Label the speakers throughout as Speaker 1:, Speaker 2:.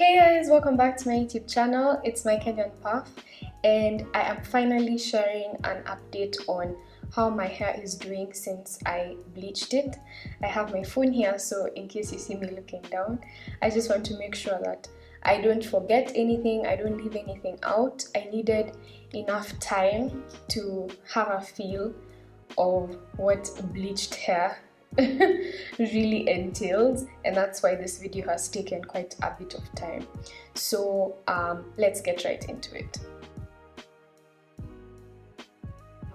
Speaker 1: Hey guys, welcome back to my YouTube channel. It's my Kenyan Puff and I am finally sharing an update on how my hair is doing since I bleached it. I have my phone here, so in case you see me looking down, I just want to make sure that I don't forget anything, I don't leave anything out. I needed enough time to have a feel of what bleached hair really entails, and that's why this video has taken quite a bit of time. So let's get right into it.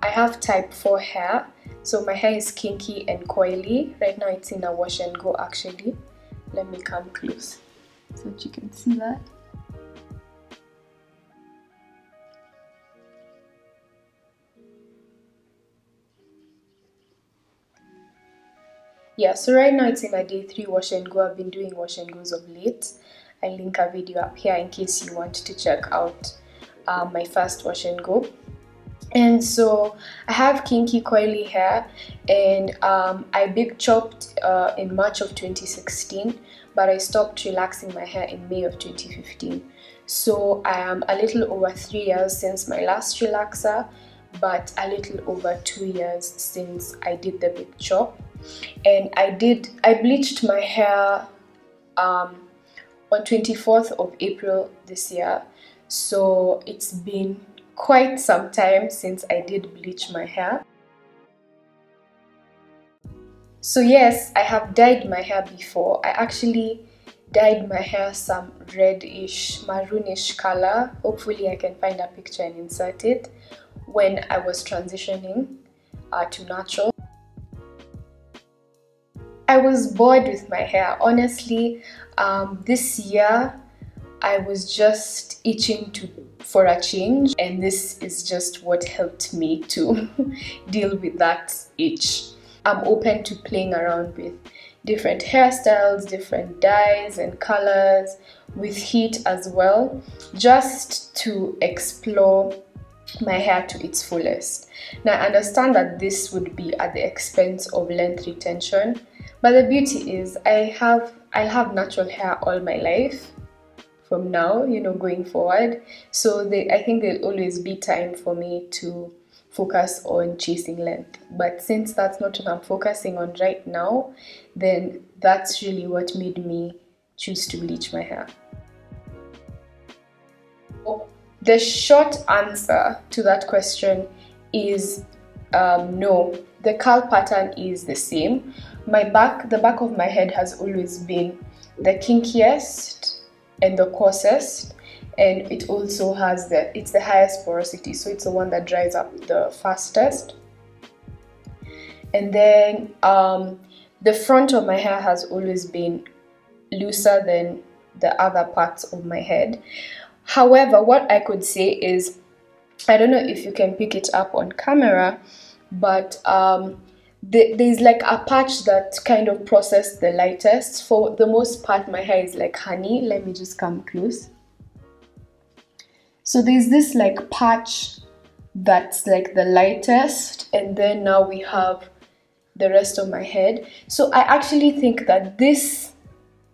Speaker 1: I have type 4 hair, so my hair is kinky and coily. Right now it's in a wash and go actually. Let me come close so that you can see that. Yeah, so right now it's in a day 3 wash and go. I've been doing wash and goes of late. I'll link a video up here in case you want to check out my first wash and go. And so I have kinky coily hair, and I big chopped in March of 2016, but I stopped relaxing my hair in May of 2015. So I am a little over 3 years since my last relaxer, but a little over 2 years since I did the big chop. And I bleached my hair on 24th of April this year, so it's been quite some time since I did bleach my hair. So yes, I have dyed my hair before. I actually dyed my hair some reddish, maroonish color. Hopefully I can find a picture and insert it, when I was transitioning to natural. I was bored with my hair, honestly. This year I was just itching for a change, and this is just what helped me to deal with that itch. I'm open to playing around with different hairstyles, different dyes and colors, with heat as well, just to explore my hair to its fullest. Now I understand that this would be at the expense of length retention, but the beauty is I'll have natural hair all my life from now, you know, going forward. So I think there'll always be time for me to focus on chasing length. But since that's not what I'm focusing on right now, then that's really what made me choose to bleach my hair. The short answer to that question is no. The curl pattern is the same. The back of my head has always been the kinkiest and the coarsest, and it also has it's the highest porosity, so it's the one that dries up the fastest. And then the front of my hair has always been looser than the other parts of my head. However, what I could say is, I don't know if you can pick it up on camera, but there's like a patch that kind of processed the lightest. For the most part, my hair is like honey. Let me just come close. So there's this like patch that's like the lightest, and then now we have the rest of my head. So I actually think that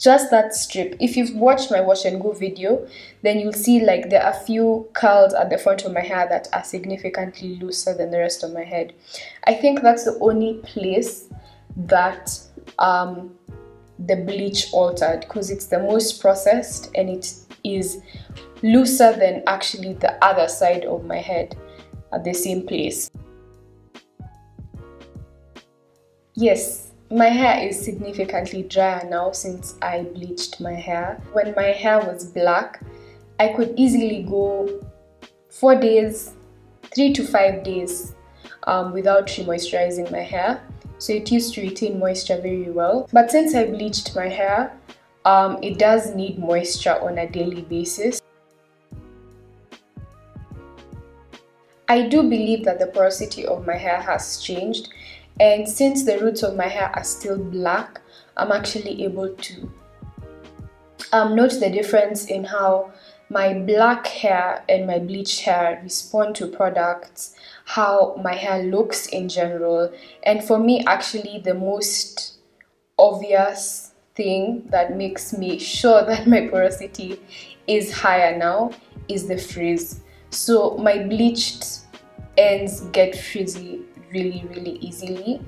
Speaker 1: just that strip, if you've watched my wash and go video, then you'll see like there are a few curls at the front of my hair that are significantly looser than the rest of my head. I think that's the only place that the bleach altered, because it's the most processed and it is looser than actually the other side of my head at the same place. Yes, my hair is significantly drier now since I bleached my hair. When my hair was black, I could easily go 4 days, 3 to 5 days without re-moisturizing my hair. So it used to retain moisture very well. But since I bleached my hair, it does need moisture on a daily basis. I do believe that the porosity of my hair has changed. And since the roots of my hair are still black, I'm actually able to note the difference in how my black hair and my bleached hair respond to products, how my hair looks in general. And for me, actually, the most obvious thing that makes me sure that my porosity is higher now is the frizz. So my bleached ends get frizzy really easily,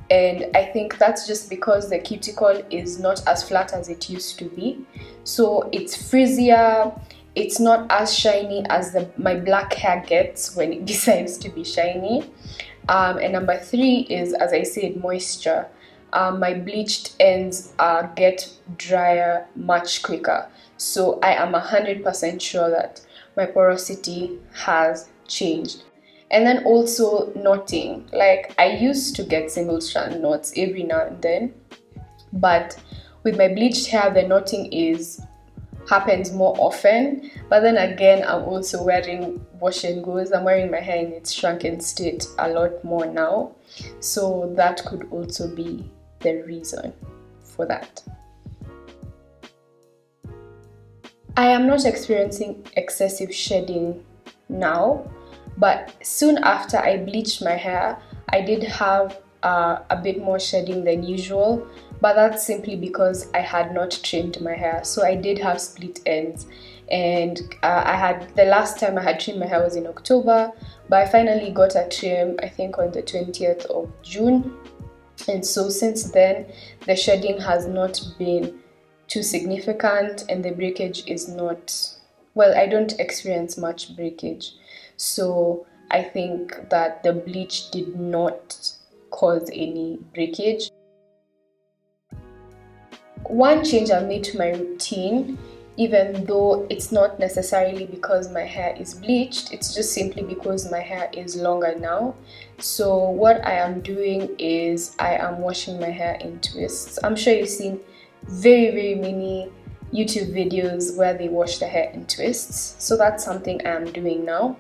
Speaker 1: and I think that's just because the cuticle is not as flat as it used to be, so it's frizzier. It's not as shiny as my black hair gets when it decides to be shiny. And number 3 is, as I said, moisture. My bleached ends get drier much quicker, so I am 100% sure that my porosity has changed. And then also knotting. Like, I used to get single strand knots every now and then, but with my bleached hair the knotting happens more often. But then again, I'm also wearing wash and goes. I'm wearing my hair in its shrunken state a lot more now, so that could also be the reason for that. I am not experiencing excessive shedding now, but soon after I bleached my hair, I did have a bit more shedding than usual, but that's simply because I had not trimmed my hair. So I did have split ends, and the last time I had trimmed my hair was in October, but I finally got a trim, I think on the 20th of June. And so since then, the shedding has not been too significant, and the breakage is not, well, I don't experience much breakage. So I think that the bleach did not cause any breakage. One change I've made to my routine, even though it's not necessarily because my hair is bleached, it's just simply because my hair is longer now. So what I am doing is I am washing my hair in twists. I'm sure you've seen very many YouTube videos where they wash the hair in twists, so that's something I am doing now.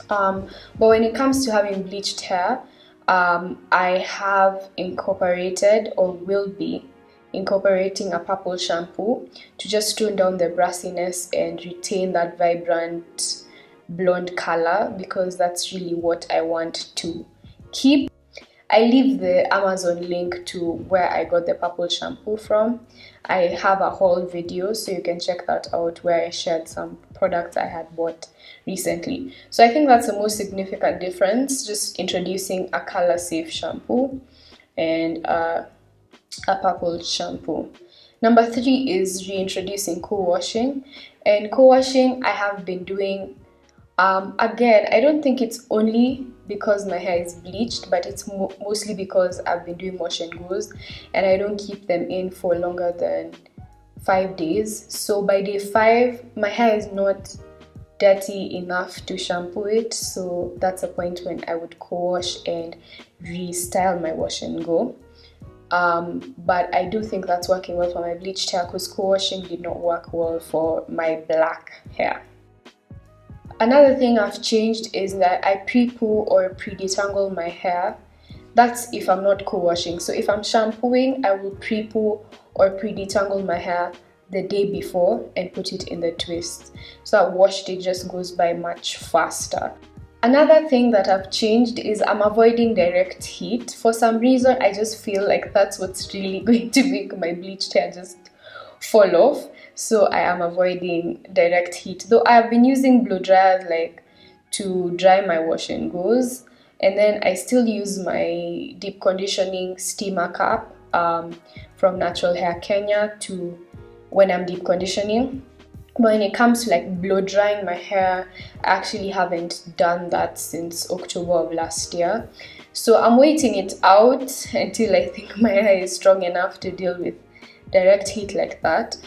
Speaker 1: But when it comes to having bleached hair, I have incorporated, or will be incorporating, a purple shampoo to just tone down the brassiness and retain that vibrant blonde color, because that's really what I want to keep. I leave the Amazon link to where I got the purple shampoo from. I have a whole video, so you can check that out, where I shared some products I had bought recently. So I think that's the most significant difference, just introducing a color safe shampoo and a purple shampoo. Number 3 is reintroducing co-washing, and co-washing I have been doing. Again, I don't think it's only because my hair is bleached, but it's mostly because I've been doing wash and goes, and I don't keep them in for longer than 5 days. So by day 5, my hair is not dirty enough to shampoo it, so that's a point when I would co-wash and restyle my wash and go. But I do think that's working well for my bleached hair, because co-washing did not work well for my black hair. Another thing I've changed is that I pre-poo or pre-detangle my hair. That's if I'm not co-washing. So if I'm shampooing, I will pre-poo or pre-detangle my hair the day before and put it in the twist, so that wash day just goes by much faster. Another thing that I've changed is I'm avoiding direct heat. For some reason, I just feel like that's what's really going to make my bleached hair just fall off. So I am avoiding direct heat, though I've been using blow dryers like to dry my wash and goes, and then I still use my deep conditioning steamer cap from Natural Hair Kenya to when I'm deep conditioning. But when it comes to like blow drying my hair, I actually haven't done that since October of last year. So I'm waiting it out until I think my hair is strong enough to deal with direct heat like that.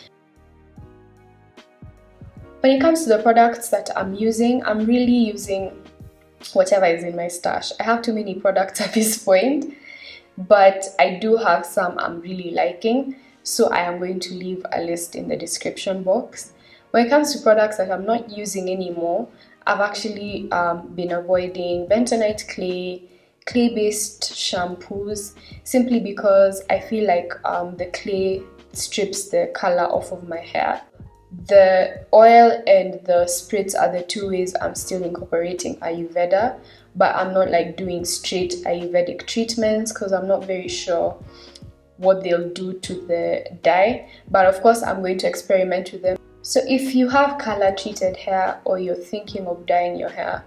Speaker 1: When it comes to the products that I'm really using whatever is in my stash. I have too many products at this point, but I do have some I'm really liking, so I am going to leave a list in the description box. When it comes to products that I'm not using anymore, I've actually been avoiding bentonite clay-based shampoos, simply because I feel like the clay strips the color off of my hair. The oil and the spritz are the 2 ways I'm still incorporating Ayurveda, but I'm not like doing straight Ayurvedic treatments because I'm not very sure what they'll do to the dye, but of course I'm going to experiment with them. So if you have color treated hair or you're thinking of dyeing your hair,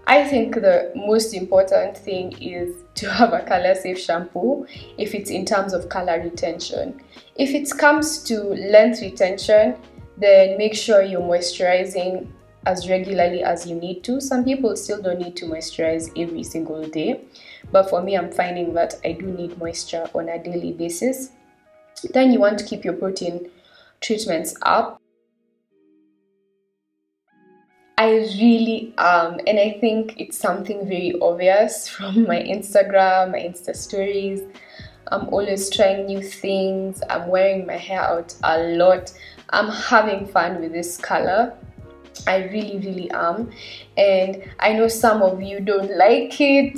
Speaker 1: I think the most important thing is to have a color safe shampoo if it's in terms of color retention. If it comes to length retention, then make sure you're moisturizing as regularly as you need to. Some people still don't need to moisturize every single day, but for me, I'm finding that I do need moisture on a daily basis. Then you want to keep your protein treatments up. I really am, and I think it's something very obvious from my Instagram, my Insta stories. I'm always trying new things. I'm wearing my hair out a lot. I'm having fun with this color. I really am. And I know some of you don't like it.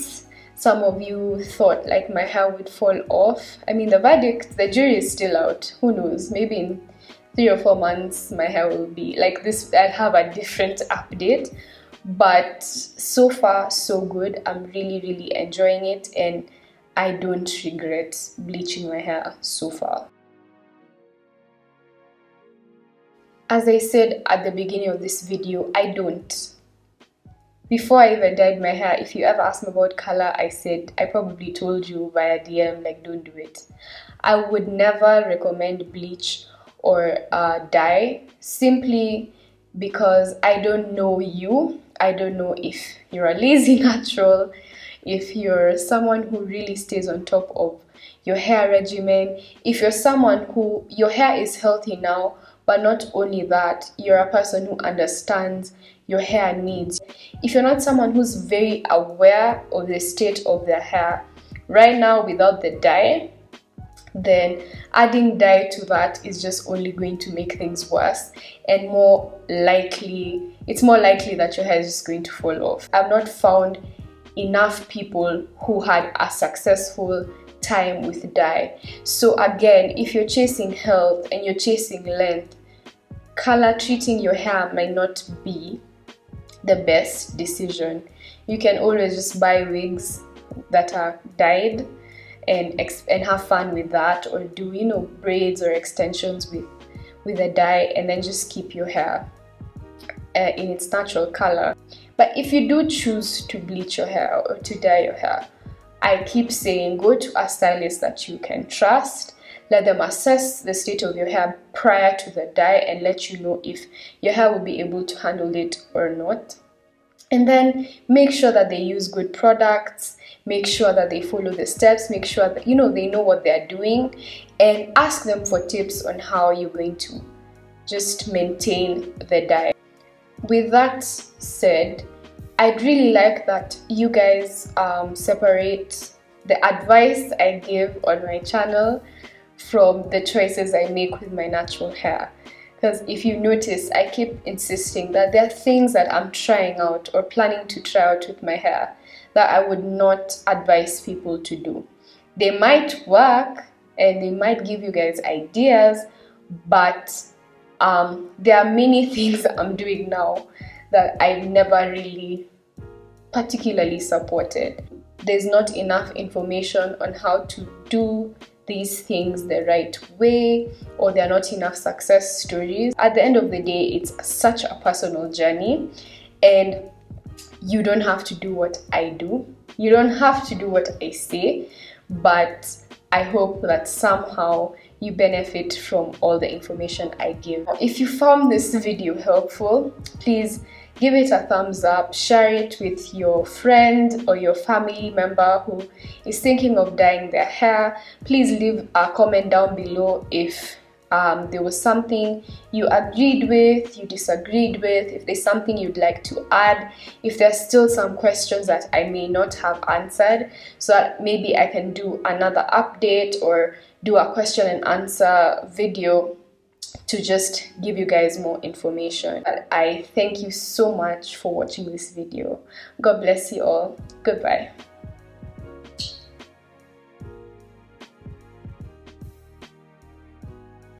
Speaker 1: Some of you thought like my hair would fall off. I mean, the jury is still out. Who knows? Maybe in 3 or 4 months my hair will be like this. I'll have a different update, but so far so good. I'm really enjoying it, and I don't regret bleaching my hair so far. As I said at the beginning of this video, I don't. Before I even dyed my hair, if you ever asked me about color, I probably told you via DM, like, don't do it. I would never recommend bleach or dye, simply because I don't know you. I don't know if you're a lazy natural, if you're someone who really stays on top of your hair regimen, if you're someone who your hair is healthy now, but not only that, you're a person who understands your hair needs. If you're not someone who's very aware of the state of their hair right now without the dye, then adding dye to that is just only going to make things worse, and it's more likely that your hair is just going to fall off. I've not found enough people who had a successful time with dye. So again, if you're chasing health and you're chasing length, color treating your hair might not be the best decision. You can always just buy wigs that are dyed and have fun with that, or do, you know, braids or extensions with a dye, and then just keep your hair in its natural color. But if you do choose to bleach your hair or to dye your hair, I keep saying, go to a stylist that you can trust. Let them assess the state of your hair prior to the dye and let you know if your hair will be able to handle it or not. And then make sure that they use good products, make sure that they follow the steps, make sure that, you know, they know what they're doing, and ask them for tips on how you're going to just maintain the dye. With that said, I'd really like that you guys separate the advice I give on my channel from the choices I make with my natural hair. Because if you notice, I keep insisting that there are things that I'm trying out or planning to try out with my hair that I would not advise people to do. They might work and they might give you guys ideas, but there are many things that I'm doing now that I've never really particularly supported. There's not enough information on how to do these things the right way, or there are not enough success stories. At the end of the day, it's such a personal journey, and you don't have to do what I do. You don't have to do what I say, but I hope that somehow you benefit from all the information I give. If you found this video helpful, please give it a thumbs up, share it with your friend or your family member who is thinking of dyeing their hair. Please leave a comment down below if there was something you agreed with, you disagreed with, if there's something you'd like to add, if there's still some questions that I may not have answered, so that maybe I can do another update or do a question and answer video to just give you guys more information. I thank you so much for watching this video. God bless you all. Goodbye.